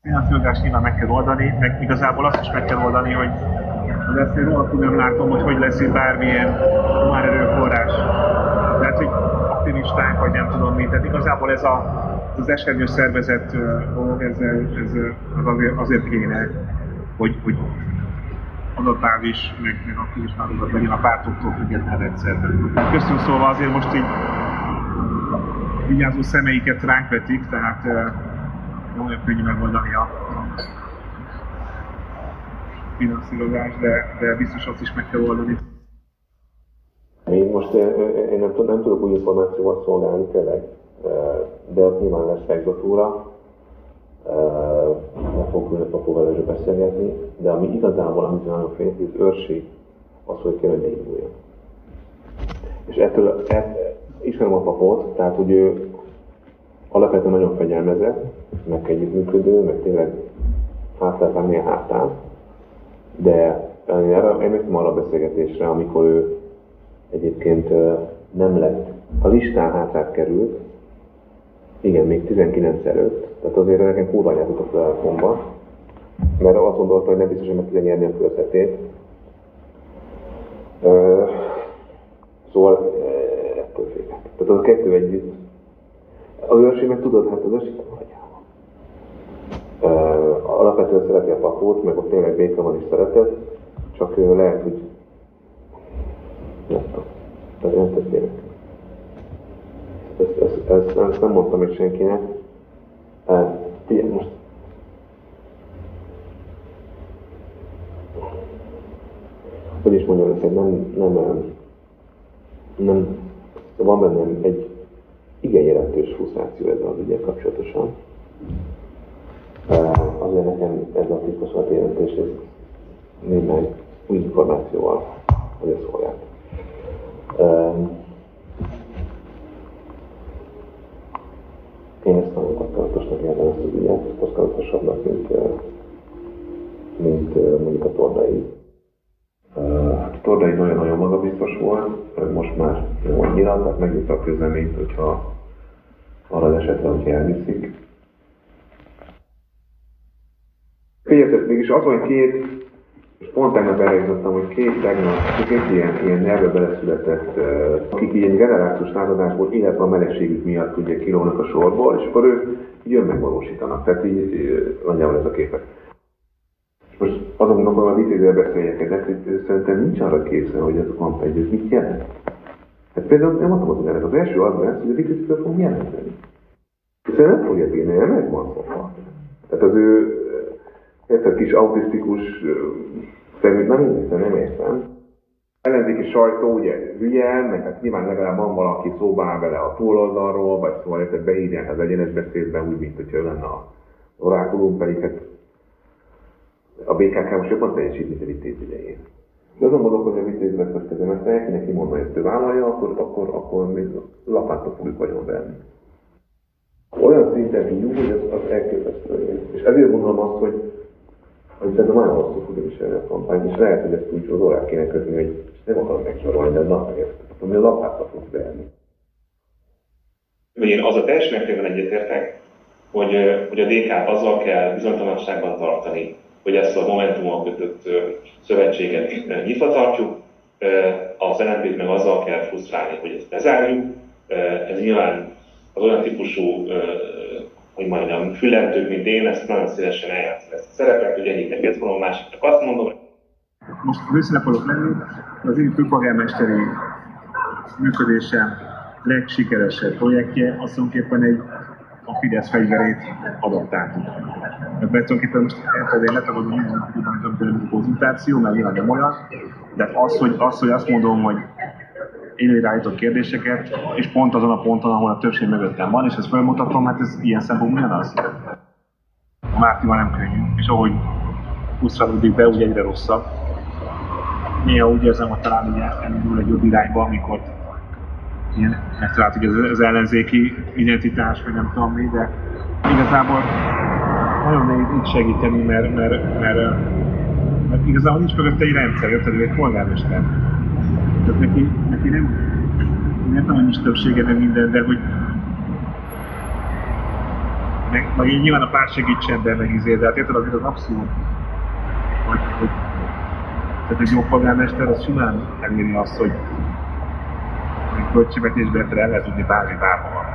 Finanszírozást nyilván meg kell oldani, meg igazából azt is meg kell oldani, hogy ezt én rohadtul nem látom, hogy lesz itt bármilyen humán erőforrás. Lehet, hogy aktivistánk, vagy nem tudom mit. Tehát igazából ez az esernyős szervezet dolog, ez azért kéne, hogy adatávis, meg aktivistánokat legyen a pártoktól független rendszerben. Köztünk szólva azért most így vigyázó szemeiket ránk vetik, tehát nem olyan könnyű megoldani a finanszírozás, de biztos azt is meg kell oldani. Én nem tudok új információval szolgálni tényleg, de ott nyilván lesz egzotúra, meg fogok ülni papuval erről beszélgetni, de ami igazából, amit nagyon fényt, az őrség, az, hogy kéne, hogy beinduljon. És ettől ismerem a papot, tehát hogy ő alapvetően nagyon fegyelmezett, meg együttműködő, meg tényleg hátáltán hátán, de emlékszem arra a beszélgetésre, amikor ő egyébként nem lett, a listán hátrát került, igen, még 19 előtt, tehát azért nekem kurva anyát jutott le a komba, mert azt gondolta, hogy nem biztos, hogy meg tudja nyerni a körzetét. Szóval ettől félek. Tehát az a kettő együtt. Az őrség meg tudod, hát az őrség nem hagyjál. Alapvetően szereti a papót, meg ott tényleg béke van és szeretet, csak lehet, hogy nem tudom. Tehát nem történik. Ezt nem mondtam még senkinek. Figyelj, most hogy is mondjam neked, nem van bennem egy igen jelentős frusztráció ezzel az ügyel kapcsolatosan. Azért nekem ez a titkosolat jelentés, ez némely új információval, hogy ezt szolgált. Én ezt nagyon kapcsolatosnak érzem ezt az ügyet, kapcsolatosabbnak, mint mondjuk a Tordai. A Tordai nagyon-nagyon magabiztos volt, most már annyira, tehát megnyitva a közleményt, hogyha arra az esetre, hogy elviszik. Figyeljetek, mégis az, hogy és pont tegnap erre jutottam, hogy két ilyen nyelvbe beleszületett, akik ilyen generációs lázadásból, illetve a melegségük miatt ugye kilógnak a sorból, és akkor ők így önmegvalósítanak. Tehát így nagyjából ez a képet. Most azon gondolom, a vitézzel beszéljek, de szerintem nincs arra készen, hogy ez a kampány, mit jelent. Hát például nem mondtam azon erre, az első az lesz, hogy a vitézzel fog jelenteni. Hiszen nem fogja bírni, nem ez van szokva. Tehát az ő érted kis autisztikus szerint nem értem. Ellenzéki sajtó ugye hülye, meg hát nyilván legalább van valaki szóba áll vele a túloldalról, vagy szóval érted beírják az egyenes beszédben úgy, mint hogyha ő lenne az orákulum, pedig hát a BKK most jobban teljesít, mint a Vitéz idején. De azon gondolom, hogy a Vitéz lesz a kezemeszteljek, ki neki mondva, hogy ezt ő vállalja, akkor még lapáttal fogjuk vagyonverni. Olyan szinten hívjuk, hogy az elképesztő. És ezért gondolom azt, hogy szerintem nagyon hosszú fogja viselni a kampányt, és lehet, hogy ezt úgy az órát kéne kötni, hogy nem akarom megsorolni, de a nap megértettem, ami a lapáttal fogsz beelni. Én az a teljes mértékben egyetértek, hogy a DK-t azzal kell bizonytalanságban tartani, hogy ezt a Momentummal kötött szövetséget nyitva tartjuk, az LMP-t meg azzal kell frusztrálni, hogy ezt bezárjuk. Ez nyilván az olyan típusú, hogy mondjam, fülentők, mint én, ezt nagyon szívesen eljátszom ezt a szerepet, hogy egyiknek ezt mondom, másiknak azt mondom. Most őszre akarok lenni, az én főpolgármesteri működésem legsikeresebb projektje az tulajdonképpen a Fidesz fegyverét adaptáltuk. Mert tulajdonképpen most én letagadom minden, hogy konzultáció, mert nyilván nem olyan, de az, hogy azt mondom, hogy én irányítok kérdéseket, és pont azon a ponton, ahol a többség mögöttem van, és ezt felmutatom, hát ez ilyen szempontból ugyanaz. A Mártival nem könnyű, és ahogy pusztrálódik be, úgy egyre rosszabb. Néha úgy érzem, hogy talán ugye elindul egy jobb irányba, amikor ilyen megtalált, hogy az ellenzéki identitás, vagy nem tudom mi, de igazából nagyon nehéz így segíteni, mert igazából nincs mögött egy rendszer, érted, ő egy polgármester. Tehát neki nem tudom, hogy nincs többsége, de minden, de hogy meg így nyilván a pár segítsen, de meg izé, de hát érted azért az abszurd, hogy tehát egy jó polgármester az simán eléri azt, hogy költségvetésben el lehet tudni bármi bárhol.